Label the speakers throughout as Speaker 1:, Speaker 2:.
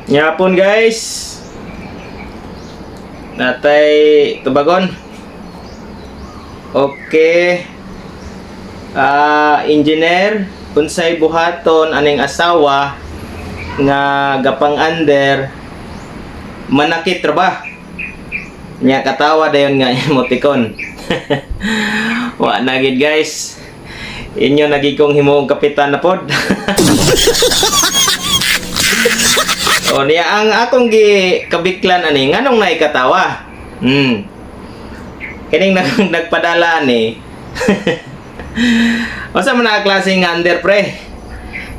Speaker 1: Yapon guys. Natay tubagon. Okay. Engineer, unsay buhaton aning asawa nga gapang under manakit ra ba? Nya katawa dayon nga emoticon. Wa na gid guys. Inyo nagigong himong kapitan na pod. O niya ang akong kabiklan ani nganong naikatawa. Kining nagpadala ni. Masa man na klase nga under pre.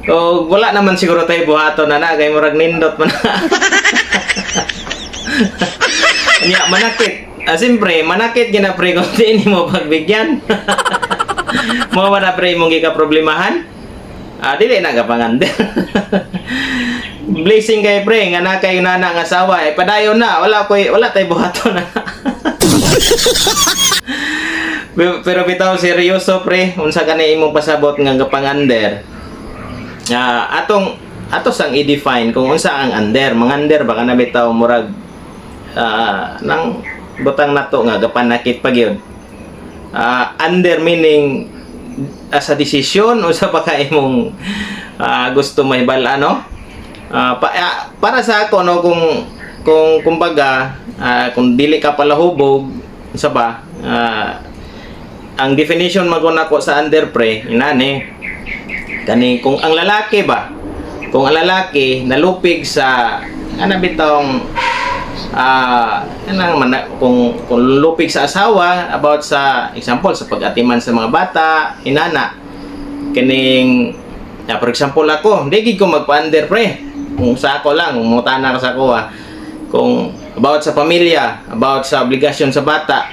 Speaker 1: O wala naman siguro tay buhaton na kay murag nindot man. Nya manakit. Siyempre, manakit gina pre kung di mo pagbigyan. Mo ba na pre mong gika-problemahan? Dili na kapangander. Blessing kay pre nga na kay nana nga asawa padayon na wala tay buhaton na. Pero bitaw seryoso pre unsa kanay imong pasabot nga gapangander. Ato sang i-define kung unsa ang under. Mangander baka na bitaw murag nang butang nato nga gapanakit pa gyud. Under meaning as a decision o sa baka imong gusto mahibal ano para sa ako no kung kumbaga kung dili ka pala hubog sa ba ang definition maguna ko sa under pre inani kani kung ang lalaki nalupig sa ana bitong kung lupig sa asawa about sa example sa pag-atiman sa mga bata inana kining for example ako hindi gid ko magpa-under pre kung sa ako lang mutana ka sa ako kung about sa pamilya about sa obligasyon sa bata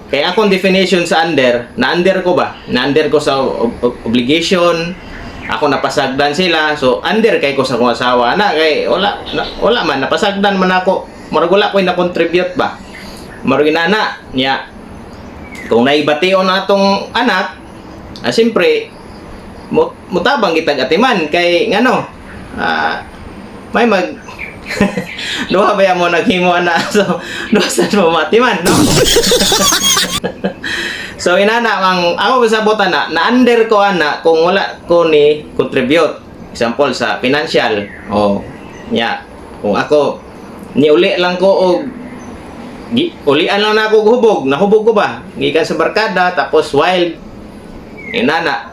Speaker 1: kaya akong definition sa under na under ko sa obligation ako napasagdan sila so under kay ko sa akong asawa na kay wala man napasagdan man ako marag wala ko'y na-contribute ba marag inana niya kung naibation na atong anak siyempre mutabang kitag atiman kay ngano may mag duha ba mo naghimo ana so duha sa mo matiman no. So inana ang ako pasabot na under ko ana kung wala ko ni contribute example sa financial nya kung ako ni uli lang ko og ulian lang na ako hubog nahubog ko ba gikan sa barkada tapos wild inana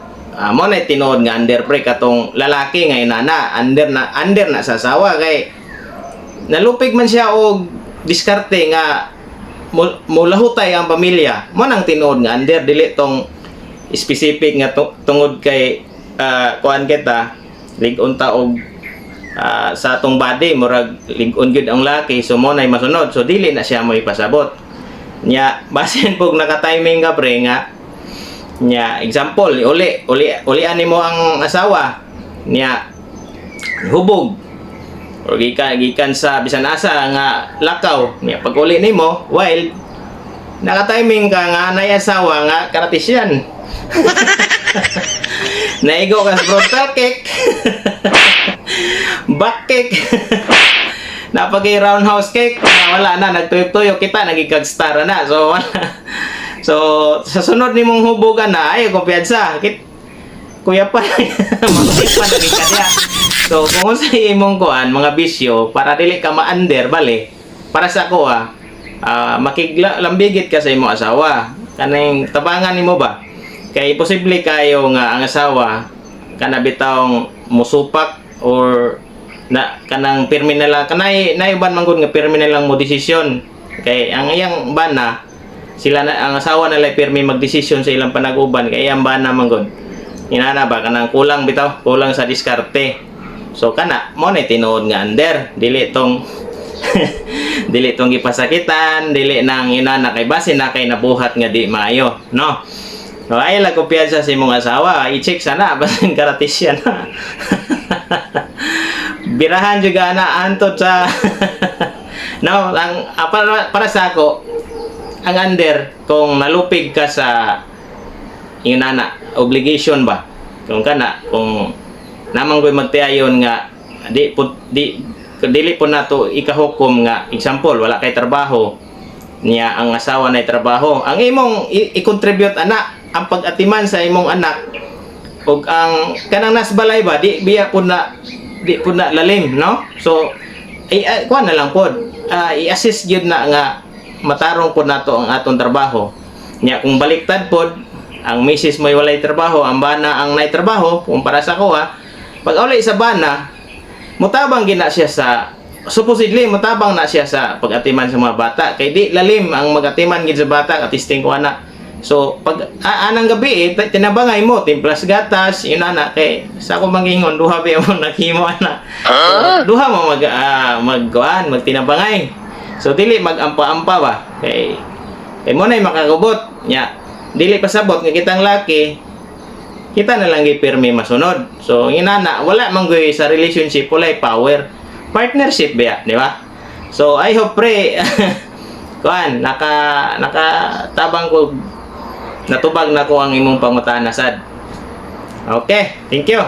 Speaker 1: mo na tinuod nga under pre katong lalaki nga inana under na sa asawa kay nalupig man siya og diskarte nga mulahutay ang pamilya mo nang tinuod nga under dili tong specific nga tungod kay kuan kita lig-on ta og sa atong body murag lig-on gyud ang laki so mo nay masunod so dili na siya mo ipasabot nya basin pug naka-timing ka pre nga nya example uli ani mo ang asawa nya hubog o gikan sa bisan asa nga lakaw nya pag uli nimo wild naka-timing ka nga nay asawa nga karatisyan. Naigo ka sa frontal kick. Back kick. Napagi roundhouse kick. Wala na, nagtuyok-tuyok kita, nagikag-star na. So, wala. So, sa sunod ni mong hubugan na, ay, kumpiyansa. Kuya pa. Magkit pa nagikadya. So, kung sa imong kuan, mga bisyo, para dili ka ma-under, bali, para sa ko makiglambigit ka sa imong asawa. Kanang tabangan nimo ba? Kay posible kayo nga ang asawa kanabitawng musupak or na kanang pirmi na lang kanay naiban man gud nga pirmi na lang mo desisyon kay ang iyang bana sila na ang asawa nila pirmi magdesisyon sa ilang panag-uban kay iyang bana man gud inana ba kanang kulang sa diskarte so kana mo na tinuod nga under dili tong dili tong gipasakitan dili nang inana kay base na kay nabuhat nga di maayo no. So, ay lang kumpiyansa sa imong asawa. I-check sana. Basin karatisyan na. Birahan juga na antod sa... no, para sa ako, ang under, kung nalupig ka sa yung nana, obligation ba? Kung naman ko'y magtiayon nga, dili po nato ikahukom nga example wala kay trabaho niya ang asawa na trabaho. Ang imong i-contribute ana ang pag-atiman sa imong anak ug ang kanang nasbalay ba di biya po na lalim, no? So kuha na lang pod i-assist gyud na nga matarong po nato ang atong trabaho nya. Kung baliktad pod ang misis may walay trabaho, ang bana ang nay trabaho, kung para sa kuha pag ulay sa bana mutabang gina siya sa supposedly mutabang na siya sa pag-atiman sa mga bata kay di lalim ang mag-atiman gid sa bata katisting ko ana. So pag anang gabi tinabangay mo timplas gatas yun ana kay sa ako mangingon duha ba mo naghimo ana. So, duha mo magkuan magtinabangay. So dili magampa-ampa ba kay mo nay makagubot nya dili pasabot nga kitang laki kita na lang gipirmi masunod. So inana wala man gyud sa relationship walay power partnership ba di ba? So I hope pre kuan nakatabang ko natubag na ko ang imong pangutana sad. Okay, thank you.